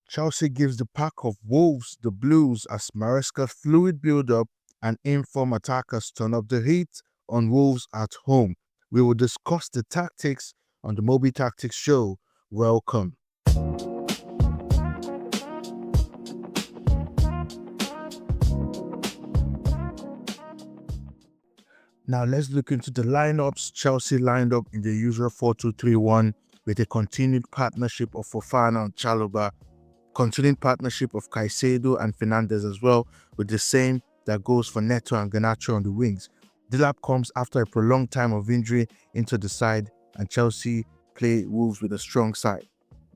Chelsea gives the pack of Wolves the blues as Maresca's fluid build-up and informed attackers turn up the heat on Wolves at home. We will discuss the tactics on the Moby Tactics show. Welcome. Now let's look into the lineups. Chelsea lined up in the usual 4-2-3-1 with a continued partnership of Fofana and Chalobah, continued partnership of Caicedo and Fernandez as well, with the same that goes for Neto and Garnacho on the wings. Delap comes after a prolonged time of injury into the side, and Chelsea play Wolves with a strong side.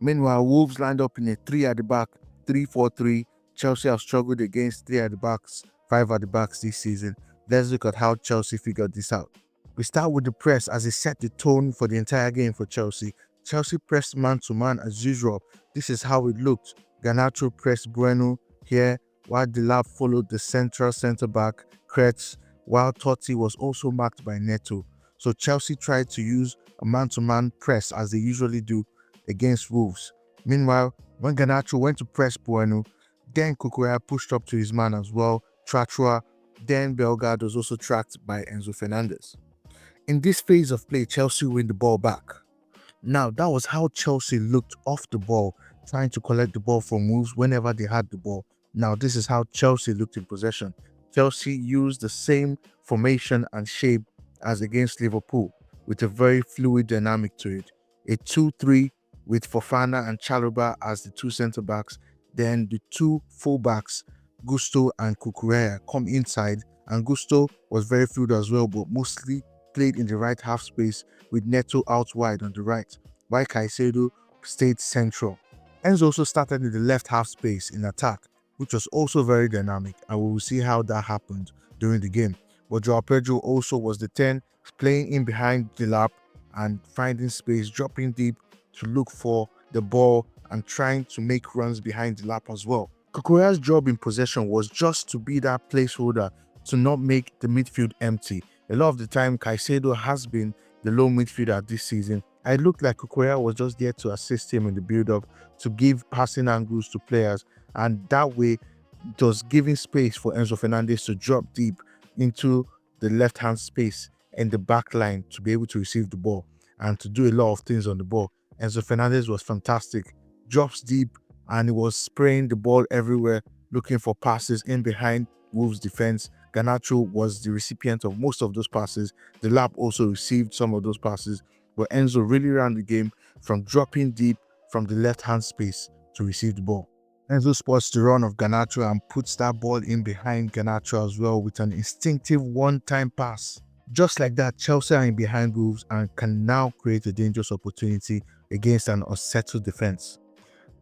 Meanwhile, Wolves lined up in a 3 at the back, 3-4-3. Chelsea have struggled against 3 at the backs, 5 at the backs this season. Let's look at how Chelsea figured this out. We start with the press as it set the tone for the entire game for Chelsea. Chelsea pressed man-to-man as usual. This is how it looked. Garnacho pressed Bueno here, while Delap followed the central centre-back, Kretz, while Totti was also marked by Neto. So Chelsea tried to use a man-to-man press as they usually do against Wolves. Meanwhile, when Garnacho went to press Bueno, then Cucurella pushed up to his man as well, Trachua, then Bellegarde was also tracked by Enzo Fernandez. In this phase of play, Chelsea win the ball back. Now, that was how Chelsea looked off the ball, trying to collect the ball from Wolves whenever they had the ball. Now, this is how Chelsea looked in possession. Chelsea used the same formation and shape as against Liverpool, with a very fluid dynamic to it. A 2-3 with Fofana and Chalobah as the two centre-backs, then the two full-backs, Gusto and Cucurella, come inside, and Gusto was very fluid as well, but mostly played in the right half space with Neto out wide on the right, while Caicedo stayed central. Enzo also started in the left half space in attack, which was also very dynamic, and we will see how that happened during the game. But Joao Pedro also was the 10, playing in behind Delap and finding space, dropping deep to look for the ball and trying to make runs behind Delap as well. Cucurella's job in possession was just to be that placeholder to not make the midfield empty. A lot of the time, Caicedo has been the low midfielder this season. It looked like Cucurella was just there to assist him in the build-up, to give passing angles to players, and that way it was giving space for Enzo Fernandez to drop deep into the left-hand space in the back line to be able to receive the ball and to do a lot of things on the ball. Enzo Fernandez was fantastic. Drops deep, and he was spraying the ball everywhere, looking for passes in behind Wolves' defense. Garnacho was the recipient of most of those passes. Delap also received some of those passes, but Enzo really ran the game from dropping deep from the left-hand space to receive the ball. Enzo spots the run of Garnacho and puts that ball in behind Garnacho as well with an instinctive one-time pass. Just like that, Chelsea are in behind Wolves and can now create a dangerous opportunity against an unsettled defense.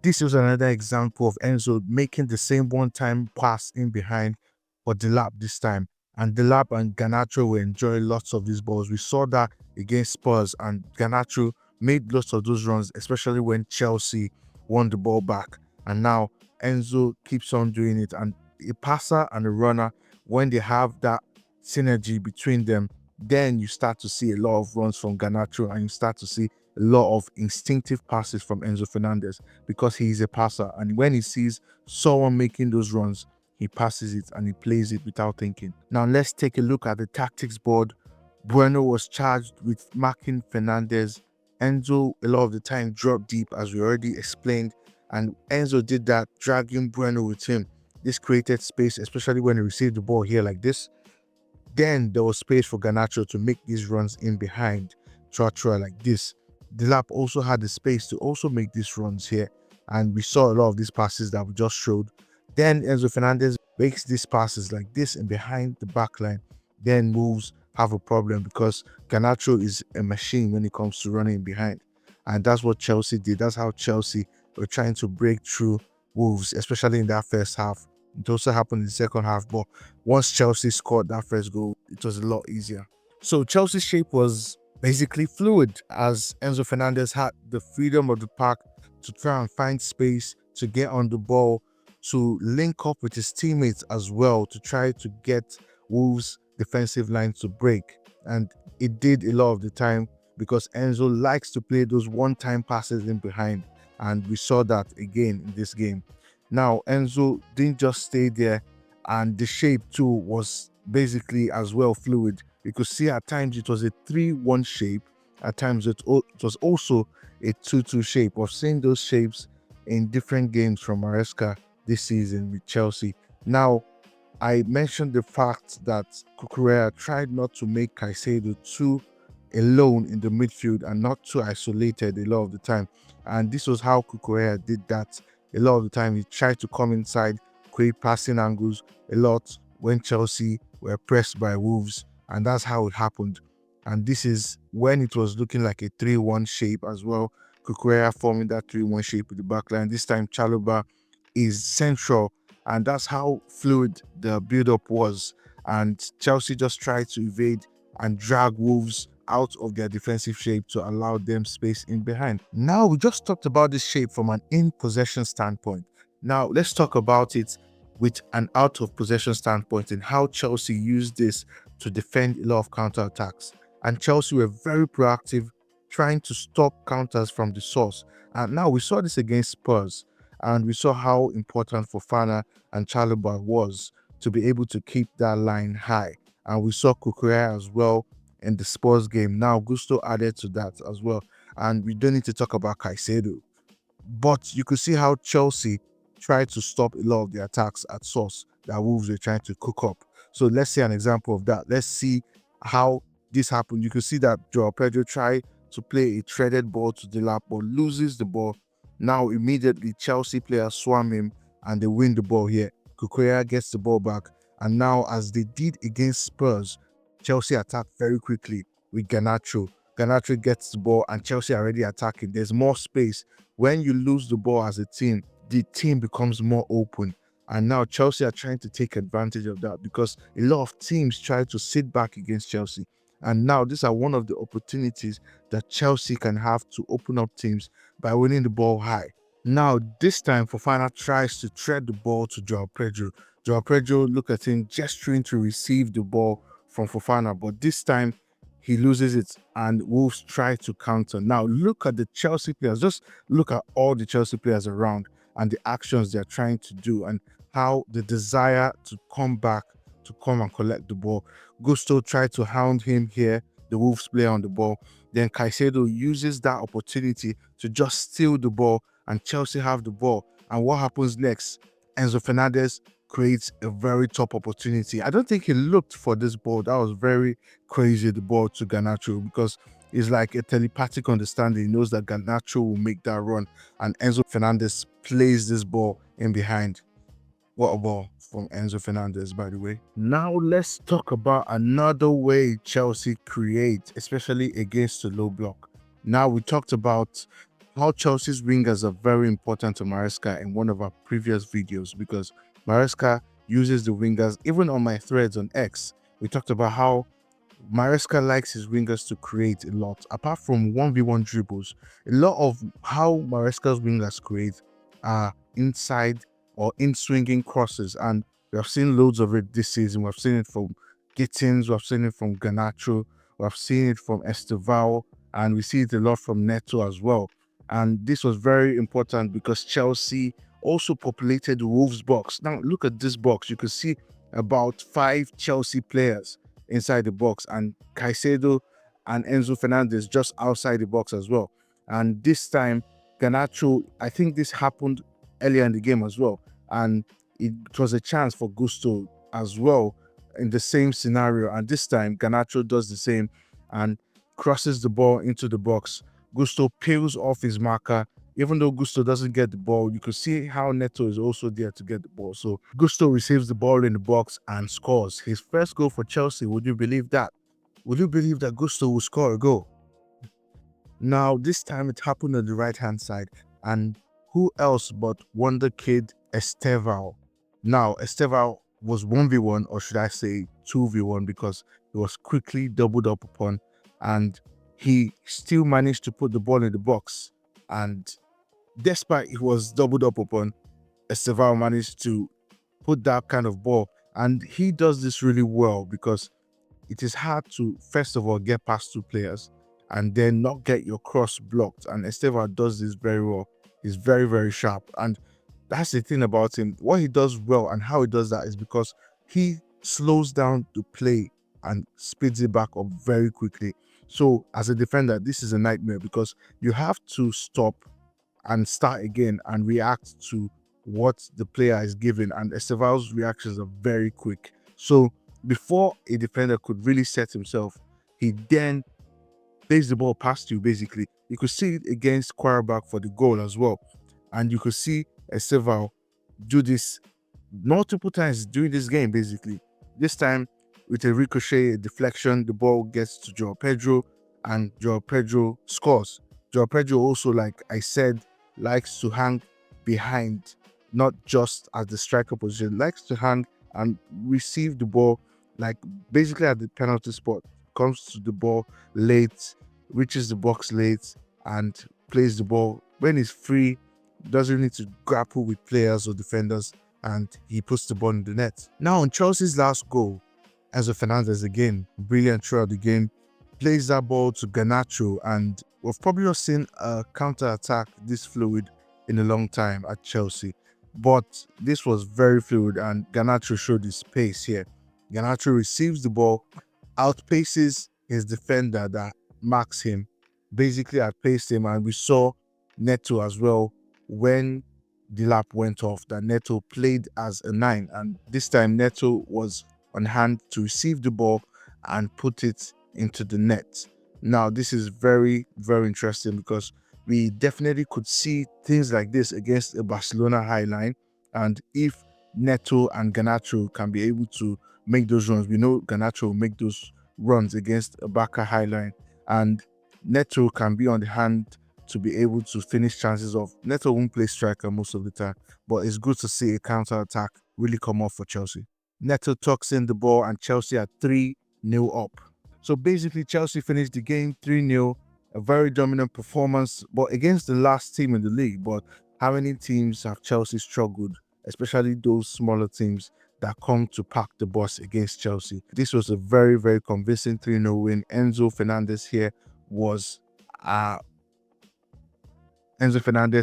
This was another example of Enzo making the same one-time pass in behind for Delap this time. And Delap and Garnacho were enjoying lots of these balls. We saw that against Spurs, and Garnacho made lots of those runs, especially when Chelsea won the ball back. And now Enzo keeps on doing it. And a passer and a runner, when they have that synergy between them, then you start to see a lot of runs from Garnacho, and you start to see a lot of instinctive passes from Enzo Fernandez because he is a passer, and when he sees someone making those runs, he passes it and he plays it without thinking. Now let's take a look at the tactics board. Bueno was charged with marking Fernandez. Enzo a lot of the time dropped deep, as we already explained, and Enzo did that, dragging Bueno with him. This created space, especially when he received the ball here like this. Then there was space for Garnacho to make these runs in behind Trachua like this. Delap also had the space to also make these runs here, and we saw a lot of these passes that we just showed. Then Enzo Fernandez makes these passes like this in behind the back line. Then Wolves have a problem because Garnacho is a machine when it comes to running behind, and that's what Chelsea did. That's how Chelsea were trying to break through Wolves, especially in that first half. It also happened in the second half, but once Chelsea scored that first goal, it was a lot easier. So Chelsea's shape was basically fluid, as Enzo Fernandez had the freedom of the park to try and find space, to get on the ball, to link up with his teammates as well, to try to get Wolves' defensive line to break. And it did a lot of the time because Enzo likes to play those one-time passes in behind. and we saw that again in this game. Now, Enzo didn't just stay there, and the shape too was basically as well fluid. You could see at times it was a 3-1 shape, at times it was also a 2-2 shape. We've seen those shapes in different games from Maresca this season with Chelsea. Now, I mentioned the fact that Cucurella tried not to make Caicedo too alone in the midfield and not too isolated a lot of the time. And this was how Cucurella did that a lot of the time. He tried to come inside, create passing angles a lot when Chelsea were pressed by Wolves, and that's how it happened. And this is when it was looking like a 3-1 shape as well. Cucurella forming that 3-1 shape with the backline. This time Chalobah is central, and that's how fluid the build-up was. And Chelsea just tried to evade and drag Wolves out of their defensive shape to allow them space in behind. Now, we just talked about this shape from an in-possession standpoint. Now, let's talk about it with an out-of-possession standpoint and how Chelsea used this to defend a lot of counter-attacks. And Chelsea were very proactive, trying to stop counters from the source. And now we saw this against Spurs, and we saw how important Fofana and Chalobah was to be able to keep that line high. And we saw Cucurella as well in the Spurs game. Now, Gusto added to that as well. And we don't need to talk about Caicedo. But you could see how Chelsea tried to stop a lot of the attacks at source that Wolves were trying to cook up. So let's see an example of that. Let's see how this happened. You can see that Joao Pedro tried to play a threaded ball to the lap, but loses the ball. Now immediately Chelsea players swam him and they win the ball here. Cucurella gets the ball back, and now as they did against Spurs, Chelsea attacked very quickly with Garnacho. Garnacho gets the ball and Chelsea are already attacking. There's more space. When you lose the ball as a team, the team becomes more open. And now Chelsea are trying to take advantage of that because a lot of teams try to sit back against Chelsea. And now these are one of the opportunities that Chelsea can have to open up teams by winning the ball high. Now, this time Fofana tries to thread the ball to Joao Pedro. Joao Pedro, look at him gesturing to receive the ball from Fofana, but this time he loses it and Wolves try to counter. Now, look at the Chelsea players. Just look at all the Chelsea players around and the actions they're trying to do and how the desire to come back to come and collect the ball. Gusto tried to hound him here, the Wolves player on the ball. Then Caicedo uses that opportunity to just steal the ball and Chelsea have the ball. And what happens next? Enzo Fernandez creates a very top opportunity. I don't think he looked for this ball. That was very crazy, the ball to Garnacho, because it's like a telepathic understanding. He knows that Garnacho will make that run, and Enzo Fernandez plays this ball in behind. What a ball from Enzo Fernandez, by the way. Now let's talk about another way Chelsea create, especially against the low block. Now we talked about how Chelsea's wingers are very important to Maresca in one of our previous videos because Maresca uses the wingers. Even on my threads on X, we talked about how Maresca likes his wingers to create a lot. Apart from 1v1 dribbles, a lot of how Maresca's wingers create are inside or in swinging crosses, and we have seen loads of it this season. We've seen it from Gittins, we've seen it from Garnacho, we've seen it from Estevao, and we see it a lot from Neto as well. And this was very important because Chelsea also populated the Wolves box. Now look at this box. You can see about 5 Chelsea players inside the box, and Caicedo and Enzo Fernandez just outside the box as well. And this time, Garnacho, I think this happened earlier in the game as well, and it was a chance for Gusto as well in the same scenario. And this time, Garnacho does the same and crosses the ball into the box. Gusto peels off his marker. Even though Gusto doesn't get the ball, you can see how Neto is also there to get the ball. So Gusto receives the ball in the box and scores his first goal for Chelsea. Would you believe that? Would you believe that Gusto will score a goal? Now, this time it happened on the right-hand side. And who else but Wonder Kid Estevao? Now, Estevao was 1v1, or should I say 2v1, because he was quickly doubled up upon, and he still managed to put the ball in the box. And despite he was doubled up upon, Estevao managed to put that kind of ball. And he does this really well because it is hard to, first of all, get past 2 players and then not get your cross blocked. And Estevao does this very well. He's very, very sharp. And that's the thing about him. What he does well and how he does that is because he slows down the play and speeds it back up very quickly. So as a defender, this is a nightmare because you have to stop and start again and react to what the player is giving. And Esteval's reactions are very quick. So before a defender could really set himself, he then plays the ball past you, basically. You could see it against Quarterback for the goal as well. And you could see Esteval do this multiple times during this game, basically. This time, with a ricochet, a deflection, the ball gets to Joao Pedro, and Joao Pedro scores. Joao Pedro also, like I said, likes to hang behind, not just at the striker position, likes to hang and receive the ball, like basically at the penalty spot, comes to the ball late, reaches the box late, and plays the ball when he's free, doesn't need to grapple with players or defenders, and he puts the ball in the net. Now on Chelsea's last goal, Enzo Fernandez again, brilliant throughout the game, plays that ball to Garnacho, and we've probably not seen a counter-attack this fluid in a long time at Chelsea. But this was very fluid, and Garnacho showed his pace here. Garnacho receives the ball, outpaces his defender that marks him, basically outpaced him, and we saw Neto as well when the lap went off that Neto played as a 9, and this time Neto was on hand to receive the ball and put it into the net. Now this is very, very interesting because we definitely could see things like this against a Barcelona high line, and if Neto and Garnacho can be able to make those runs, we know Garnacho will make those runs against a Barca high line, and Neto can be on the hand to be able to finish chances off. Neto won't play striker most of the time, but it's good to see a counter-attack really come off for Chelsea. Neto tucks in the ball and Chelsea are 3-0 up. So basically Chelsea finished the game 3-0, a very dominant performance, but against the last team in the league. But how many teams have Chelsea struggled, especially those smaller teams that come to pack the bus against Chelsea? This was a very, very convincing 3-0 win. Enzo Fernandez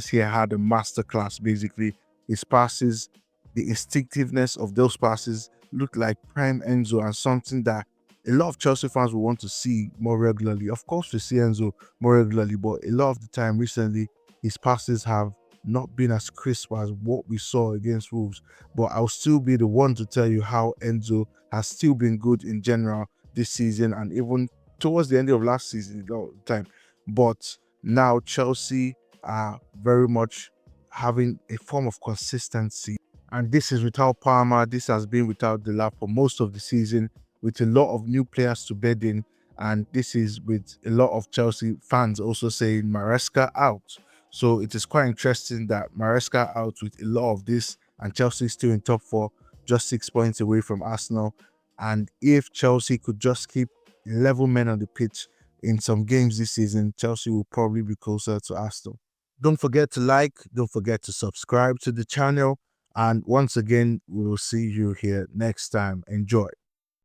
here had a masterclass, basically. His passes, the instinctiveness of those passes looked like prime Enzo, and something that a lot of Chelsea fans will want to see more regularly. Of course, we see Enzo more regularly, but a lot of the time recently, his passes have not been as crisp as what we saw against Wolves. But I'll still be the one to tell you how Enzo has still been good in general this season, and even towards the end of last season a lot of the time. But now Chelsea are very much having a form of consistency, and this is without Palmer. This has been without the lap for most of the season, with a lot of new players to bed in, and this is with a lot of Chelsea fans also saying Maresca out. So it is quite interesting that Maresca out with a lot of this, and Chelsea still in top 4, just 6 points away from Arsenal. And if Chelsea could just keep 11 men on the pitch in some games this season, Chelsea will probably be closer to Arsenal. Don't forget to like, don't forget to subscribe to the channel, and once again, we will see you here next time. Enjoy.